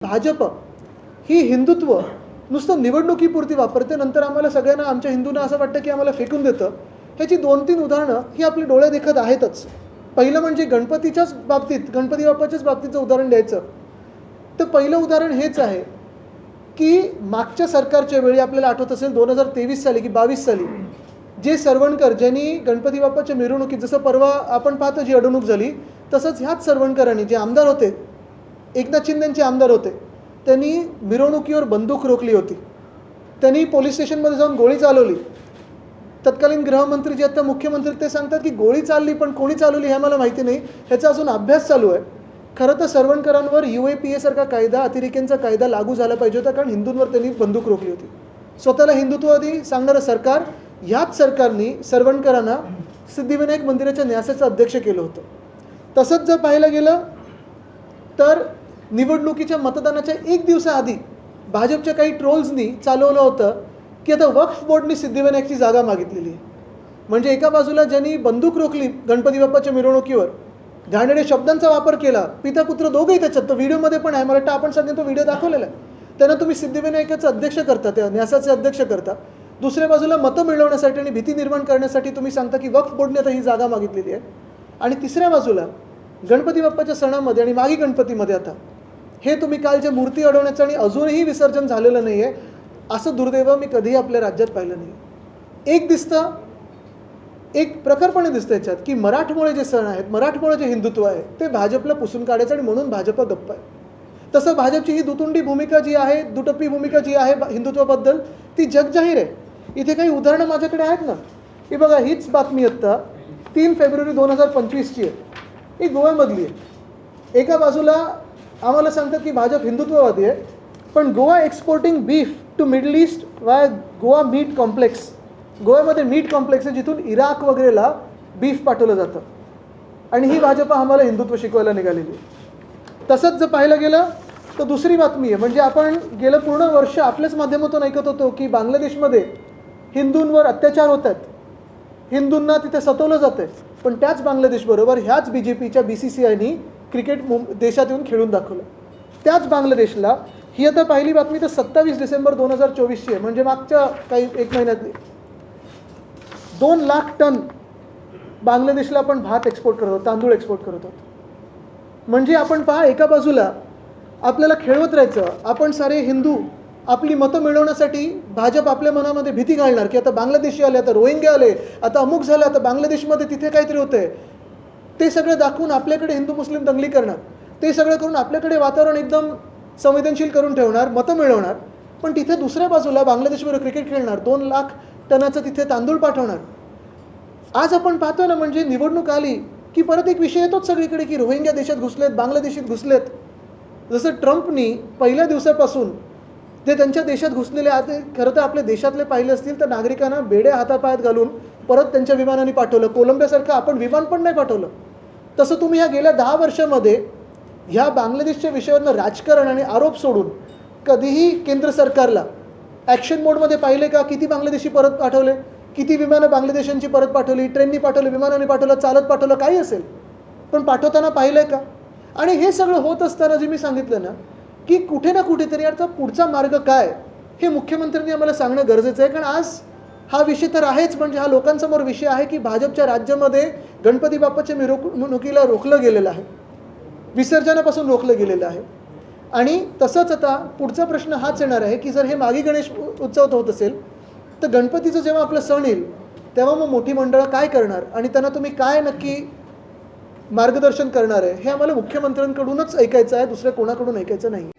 भाजप ही हिंदुत्व नुसतं निवडणुकीपुरती वापरते, नंतर आम्हाला सगळ्यांना आमच्या हिंदूंना असं वाटतं की आम्हाला फेकून देतं. ह्याची 2-3 उदाहरणं ही आपले डोळे देखत आहेतच. पहिलं म्हणजे गणपतीच्याच बाबतीत, गणपती बाप्पाच्याच बाबतीचं उदाहरण द्यायचं तर पहिलं उदाहरण हेच आहे की मागच्या सरकारच्या वेळी आपल्याला आठवत असेल 2023 साली की 22 साली जे सरवणकर ज्यांनी गणपती बाप्पाच्या मिरवणुकीत, जसं परवा आपण पाहतो जी अडवणूक झाली, तसंच ह्याच सरवणकरांनी, जे आमदार होते, एकनाथ शिंदेचे आमदार होते, त्यांनी मिरवणुकीवर बंदूक रोखली होती. त्यांनी पोलीस स्टेशनमध्ये जाऊन गोळी चालवली. तत्कालीन गृहमंत्री जे आता मुख्यमंत्री ते सांगतात की गोळी चालली, पण कोणी चालवली हे मला माहिती नाही, ह्याचा अजून अभ्यास चालू आहे. खरं तर सरवणकरांवर UAPA सारखा कायदा, अतिरेक्यांचा कायदा लागू झाला पाहिजे होता, कारण हिंदूंवर त्यांनी बंदूक रोखली होती. स्वतःला हिंदुत्ववादी सांगणारं सरकार, ह्याच सरकारने सरवणकरांना सिद्धिविनायक मंदिराच्या न्यासाचं अध्यक्ष केलं होतं. तसंच जर पाहायला गेलं तर निवडणुकीच्या मतदानाच्या एक दिवसाआधी भाजपच्या काही ट्रोल्सनी चालवलं होतं की आता वक्फ बोर्डनी सिद्धिविनायकची जागा मागितलेली आहे. म्हणजे एका बाजूला ज्यांनी बंदूक रोखली गणपती बाप्पाच्या मिरवणुकीवर, घाणेरड्या शब्दांचा वापर केला, पिता पुत्र दोघंही त्याच्यात, तो व्हिडिओमध्ये पण आहे, मला वाटतं आपण सगळ्यांनी तो व्हिडिओ दाखवलेला आहे, त्यांना तुम्ही सिद्धिविनायकाचं अध्यक्ष करता, त्या न्यासाचे अध्यक्ष करता. दुसऱ्या बाजूला मतं मिळवण्यासाठी आणि भीती निर्माण करण्यासाठी तुम्ही सांगता की वक्फ बोर्डने आता ही जागा मागितलेली आहे. आणि तिसऱ्या बाजूला गणपती बाप्पाच्या सणामध्ये आणि मागी गणपतीमध्ये आता हे तुम्ही काल जे मूर्ती अडवण्याचं आणि अजूनही विसर्जन झालेलं नाही आहे, असं दुर्दैव मी कधीही आपल्या राज्यात पाहिलं नाही. एक प्रखरपणे दिसतं याच्यात की मराठमोळे जे सण आहेत, मराठमोळे जे हिंदुत्व आहे, ते भाजपला पुसून काढायचं आणि म्हणून भाजप गप्प आहे. तसं भाजपची ही दुतुंडी भूमिका जी आहे, दुटप्पी भूमिका जी आहे हिंदुत्वाबद्दल, ती जगजाहीर आहे. इथे काही उदाहरणं माझ्याकडे आहेत ना. ही बघा, हीच बातमी आत्ता 3 फेब्रुवारी 2025ची आहे. ही गोव्यामधली आहे. एका बाजूला आम्हाला सांगतात की भाजप हिंदुत्ववादी आहे, पण Goa exporting beef to Middle East why Goa meat complex. गोव्यामध्ये मीट कॉम्प्लेक्स आहे, जिथून इराक वगैरेला बीफ पाठवलं जातं. आणि ही भाजप आम्हाला हिंदुत्व शिकवायला निघालेली आहे. तसंच जर पाहायला गेलं तर दुसरी बातमी आहे, म्हणजे आपण गेलं पूर्ण वर्ष आपल्याच माध्यमातून ऐकत होतो की बांगलादेशमध्ये हिंदूंवर अत्याचार होत आहेत, हिंदूंना तिथे सतवलं जातं आहे. पण त्याच बांगलादेशबरोबर ह्याच BJPच्या BCCIनी क्रिकेट देशात येऊन खेळून दाखवलं. त्याच बांगलादेशला ही आता पहिली बातमी तर 27 डिसेंबर 2024ची आहे, म्हणजे मागच्या काही एक महिन्यातली. 2 लाख टन बांगलादेशला आपण भात एक्सपोर्ट करत आहोत, तांदूळ एक्सपोर्ट करत आहोत. म्हणजे आपण पहा, एका बाजूला आपल्याला खेळवत राहायचं, आपण सारे हिंदू आपली मतं मिळवण्यासाठी भाजप आपल्या मनामध्ये भीती घालणार की आता बांगलादेशी आले, आता रोहिंग्या आले, आता अमुक झालं, आता बांगलादेशमध्ये तिथे काहीतरी होतंय. ते सगळं दाखवून आपल्याकडे हिंदू मुस्लिम दंगली करणार. ते सगळं करून आपल्याकडे वातावरण एकदम संवेदनशील करून ठेवणार, मतं मिळवणार. पण तिथे दुसऱ्या बाजूला बांगलादेशबरोबर क्रिकेट खेळणार, 2 लाख टनाचं तिथे तांदूळ पाठवणार. आज आपण पाहतोय ना, म्हणजे निवडणूक आली की परत एक विषय येतोच सगळीकडे की रोहिंग्या देशात घुसलेत, बांगलादेशात घुसलेत. जसं ट्रम्पनी पहिल्या दिवसापासून जे त्यांच्या देशात घुसलेले आहेत, खरं तर आपल्या देशातले पाहिले असतील तर नागरिकांना बेड्या हातापायात घालून परत त्यांच्या विमानाने पाठवलं. कोलंबियासारखं आपण विमान पण नाही पाठवलं. तसं तुम्ही ह्या गेल्या 10 वर्षामध्ये ह्या बांगलादेशच्या विषयावरनं राजकारण आणि आरोप सोडून कधीही केंद्र सरकारला ॲक्शन मोडमध्ये पाहिले का? किती बांगलादेशी परत पाठवले, किती विमानं बांगलादेशांची परत पाठवली, ट्रेननी पाठवली, विमानाने पाठवलं, चालत पाठवलं, काही असेल, पण पाठवताना पाहिलं का? आणि हे सगळं होत असताना जे मी सांगितलं ना की कुठे ना कुठेतरी आता पुढचा मार्ग काय, हे मुख्यमंत्र्यांनी आम्हाला सांगणं गरजेचं आहे. कारण आज हा विषय तर आहेच, म्हणजे हा लोकांसमोर विषय आहे की भाजपच्या राज्यामध्ये गणपती बाप्पाच्या मिरवणुकीला रोखलं गेलेलं आहे, विसर्जनापासून रोखलं गेलेलं आहे. आणि तसंच आता पुढचा प्रश्न हाच येणार आहे की जर हे मागी गणेश उत्सव होत असेल तर गणपतीचं जेव्हा आपलं सण येईल तेव्हा मग मोठी मंडळं काय करणार आणि त्यांना तुम्ही काय नक्की मार्गदर्शन करणार आहे, हे आम्हाला मुख्यमंत्र्यांकडूनच ऐकायचं आहे, दुसऱ्या कोणाकडून ऐकायचं नाही.